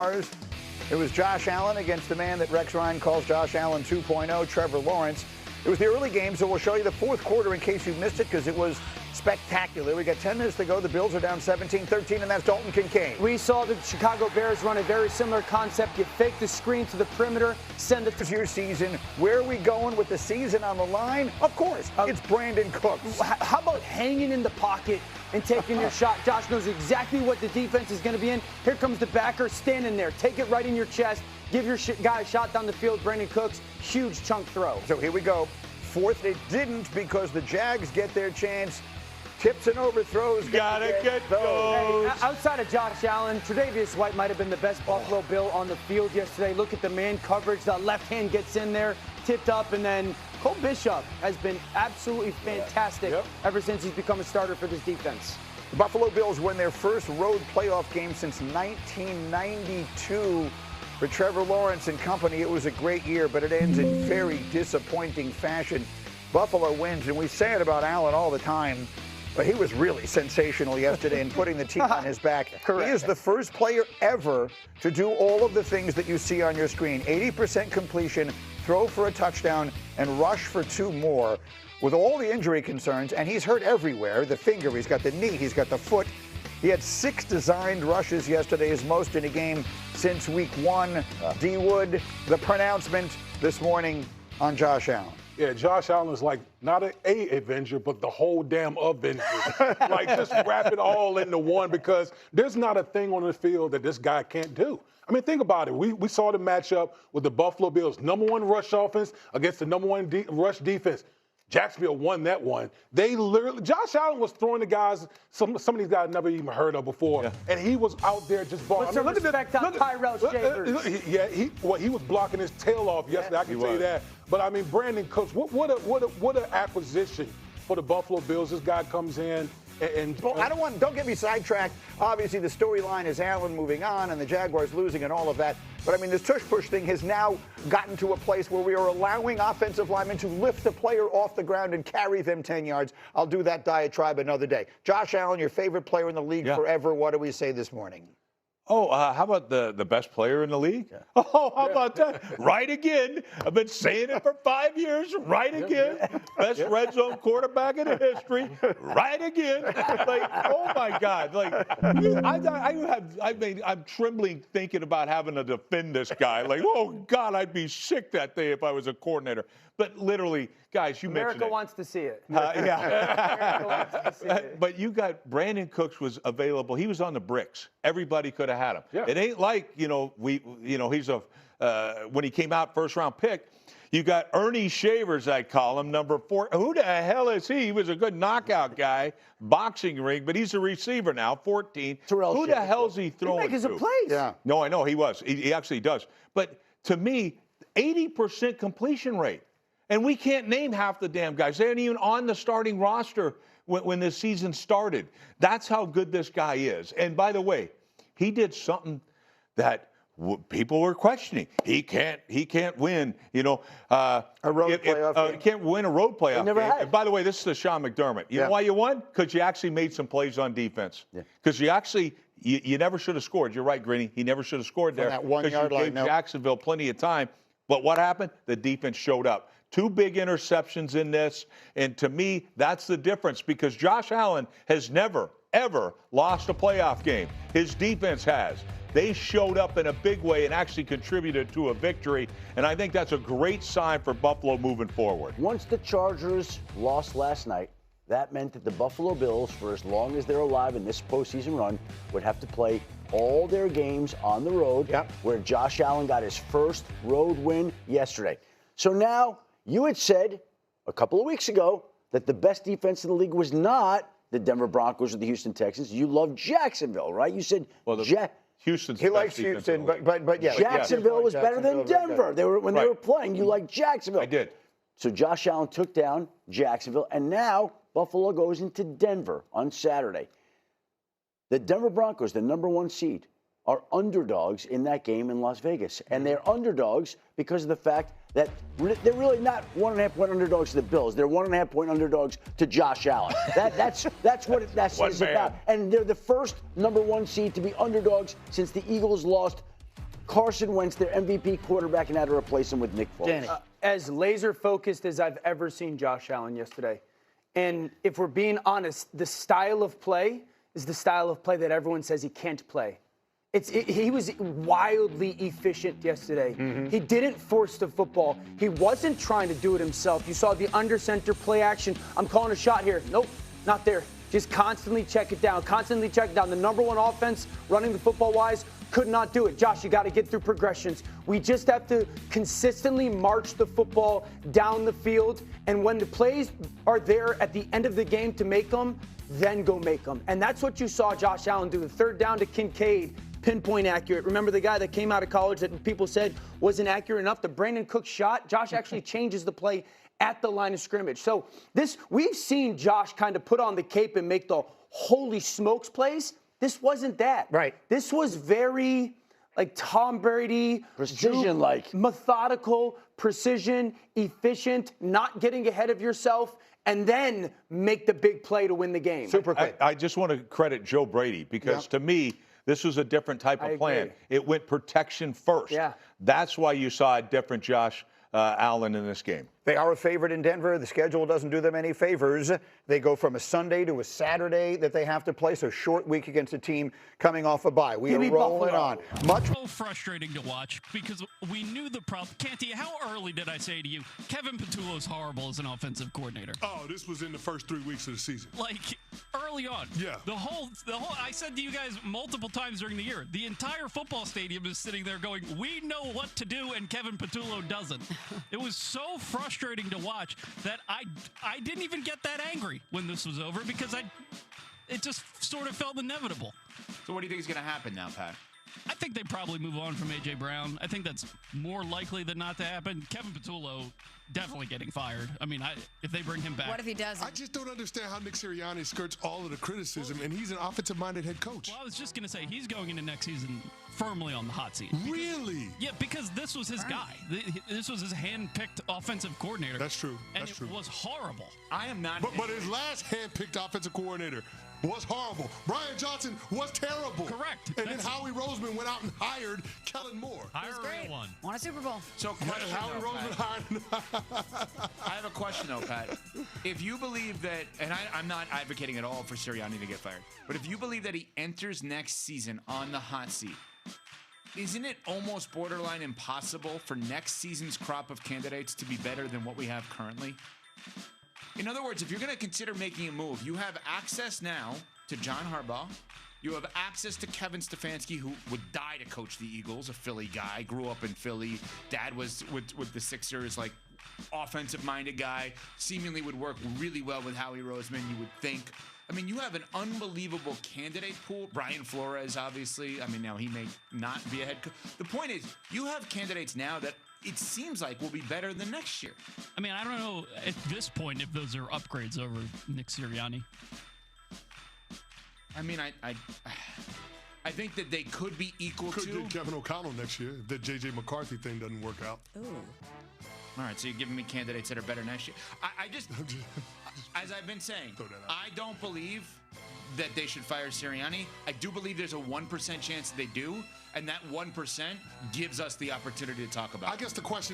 It was Josh Allen against the man that Rex Ryan calls Josh Allen 2.0, Trevor Lawrence. It was the early game, so we'll show you the fourth quarter in case you missed it, because it was spectacular. We got 10 minutes to go. The Bills are down 17-13, and that's Dalton Kincaid. We saw the Chicago Bears run a very similar concept. You fake the screen to the perimeter, send it. This is your season. Where are we going with the season on the line? Of course, it's Brandon Cooks. How about hanging in the pocket and taking your shot? Josh knows exactly what the defense is going to be in. Here comes the backer standing there. Take it right in your chest. Give your guy a shot down the field. Brandon Cooks, huge chunk throw. So here we go. Fourth, it didn't, because the Jags get their chance. Tips and overthrows. Gotta get those. Hey, outside of Josh Allen, Tre'Davious White might have been the best Buffalo Bill on the field yesterday. Look at the man coverage. The left hand gets in there, tipped up, and then Cole Bishop has been absolutely fantastic ever since he's become a starter for this defense. The Buffalo Bills win their first road playoff game since 1992. For Trevor Lawrence and company, it was a great year, but it ends in very disappointing fashion. Buffalo wins, and we say it about Allen all the time, but he was really sensational yesterday in putting the team on his back. Correct. He is the first player ever to do all of the things that you see on your screen. 80% completion, throw for a touchdown, and rush for 2 more. With all the injury concerns, and he's hurt everywhere, the finger, he's got the knee, he's got the foot. He had 6 designed rushes yesterday, his most in a game since week 1. D. Wood, the pronouncement this morning on Josh Allen. Yeah, Josh Allen is like not an Avenger, but the whole damn Avenger. Like, just wrap it all into one, because there's not a thing on the field that this guy can't do. I mean, think about it. We saw the matchup with the Buffalo Bills, #1 rush offense against the #1 rush defense. Jacksonville won that one. They literally, Josh Allen was throwing the guys, some of these guys never even heard of before, and he was out there just balling. What's the respect on Tyrell Shavers? He was blocking his tail off yesterday. I can tell you that. But I mean, Brandon Cooks, what an acquisition for the Buffalo Bills. This guy comes in. Well, don't get me sidetracked. Obviously, the storyline is Allen moving on and the Jaguars losing and all of that. But I mean, this tush-push thing has now gotten to a place where we are allowing offensive linemen to lift the player off the ground and carry them 10 yards. I'll do that diatribe another day. Josh Allen, your favorite player in the league forever. What do we say this morning? Oh, how about the best player in the league? Yeah. Oh, how about that? Right again. I've been saying it for 5 years. Right again. Best red zone quarterback in history. Right again. Like, oh my God. Like, I'm trembling thinking about having to defend this guy. Like, oh God, I'd be sick that day if I was a coordinator. But literally, guys, you mentioned America wants to see it. Yeah. America wants to see it. But you got Brandon Cooks was available. He was on the bricks. Everybody could have had him. Yeah. It ain't like, he's when he came out first round pick. You got Ernie Shavers, I call him, number 4. Who the hell is he? He was a good knockout guy, boxing ring, but he's a receiver now, 14. Who the hell's he throwing to? He makes a place. Yeah. No, I know he was. He actually does. But to me, 80% completion rate. And we can't name half the damn guys. They aren't even on the starting roster when this season started. That's how good this guy is. And by the way, he did something that people were questioning. He can't win, a road playoff game. He can't win a road playoff game. And by the way, this is the Sean McDermott. You know why you won? Because you actually made some plays on defense. Because you actually, you never should have scored. You're right, Greeny. He never should have scored there. That 1 yard line. You gave Jacksonville plenty of time. But what happened? The defense showed up. 2 big interceptions in this. And to me, that's the difference, because Josh Allen has never, ever lost a playoff game. His defense has. They showed up in a big way and actually contributed to a victory. And I think that's a great sign for Buffalo moving forward. Once the Chargers lost last night, that meant that the Buffalo Bills, for as long as they're alive in this postseason run, would have to play all their games on the road, where Josh Allen got his first road win yesterday. So now, you had said a couple of weeks ago that the best defense in the league was not the Denver Broncos or the Houston Texans. You loved Jacksonville, right? You said Houston's he likes Houston, but yeah. Jacksonville was better than Denver. They were they were playing. You liked Jacksonville. I did. So Josh Allen took down Jacksonville, and now Buffalo goes into Denver on Saturday. The Denver Broncos, the #1 seed, are underdogs in that game in Las Vegas. And they're underdogs because of the fact that they're really not 1.5 point underdogs to the Bills. They're 1.5 point underdogs to Josh Allen. That's what it's about. And they're the first #1 seed to be underdogs since the Eagles lost Carson Wentz, their MVP quarterback, and had to replace him with Nick Foles. As laser focused as I've ever seen Josh Allen yesterday. And if we're being honest, the style of play is the style of play that everyone says he can't play. He was wildly efficient yesterday. He didn't force the football. He wasn't trying to do it himself. You saw the under center play action. I'm calling a shot here. Nope, not there. Just constantly check it down. Constantly check it down. The number one offense running the football wise could not do it. Josh, you got to get through progressions. We just have to consistently march the football down the field. And when the plays are there at the end of the game to make them, then go make them. And that's what you saw Josh Allen do. The third down to Kincaid, pinpoint accurate. Remember the guy that came out of college that people said wasn't accurate enough? The Brandon Cook shot. Josh actually changes the play at the line of scrimmage. So we've seen Josh kind of put on the cape and make the holy smokes plays. This wasn't that. Right. This was very like Tom Brady. Precision-like. Methodical, precision, efficient, not getting ahead of yourself, and then make the big play to win the game. Super quick. I just want to credit Joe Brady because to me, this was a different type of plan. Agree. It went protection first. Yeah. That's why you saw a different Josh Allen in this game. They are a favorite in Denver. The schedule doesn't do them any favors. They go from a Sunday to a Saturday that they have to play, so short week against a team coming off a bye. We are rolling on. So frustrating to watch because we knew the problem. Canty, how early did I say to you, Kevin Patullo's horrible as an offensive coordinator? Oh, this was in the first 3 weeks of the season. Like, early on. Yeah. The whole, I said to you guys multiple times during the year, the entire football stadium is sitting there going, we know what to do, and Kevin Patullo doesn't. It was so frustrating to watch that I didn't even get that angry when this was over because it just sort of felt inevitable. So what do you think is going to happen now, Pat? I think they probably move on from A.J. Brown. I think that's more likely than not to happen. Kevin Patullo definitely getting fired. I mean, if they bring him back. What if he doesn't? I just don't understand how Nick Sirianni skirts all of the criticism, and he's an offensive-minded head coach. Well, I was just going to say, he's going into next season firmly on the hot seat. Really? Yeah, because this was his guy. This was his hand-picked offensive coordinator. That's true. And That's true. It was horrible. I am not. But his last hand-picked offensive coordinator was horrible. Brian Johnson was terrible. Correct. And then Howie Roseman went out and hired Kellen Moore. Hire one. Won a Super Bowl. So question, Howie though, Roseman Pat. hired. I have a question, though, Pat. If you believe that, and I'm not advocating at all for Sirianni to get fired, but if you believe that he enters next season on the hot seat, isn't it almost borderline impossible for next season's crop of candidates to be better than what we have currently? In other words, if you're going to consider making a move, you have access now to John Harbaugh. You have access to Kevin Stefanski, who would die to coach the Eagles, a Philly guy, grew up in Philly. Dad was with the Sixers, like offensive-minded guy, seemingly would work really well with Howie Roseman, you would think. I mean, you have an unbelievable candidate pool. Brian Flores, obviously. I mean, now he may not be a head coach. The point is, you have candidates now that it seems like will be better than next year. I mean, I don't know at this point if those are upgrades over Nick Sirianni. I mean, I think that they could be equal Could to. get Kevin O'Connell next year if the J.J. McCarthy thing doesn't work out. Ooh. All right, so you're giving me candidates that are better next year. I just, as I've been saying, I don't believe that they should fire Sirianni. I do believe there's a 1% chance that they do, and that 1% gives us the opportunity to talk about it. I guess the question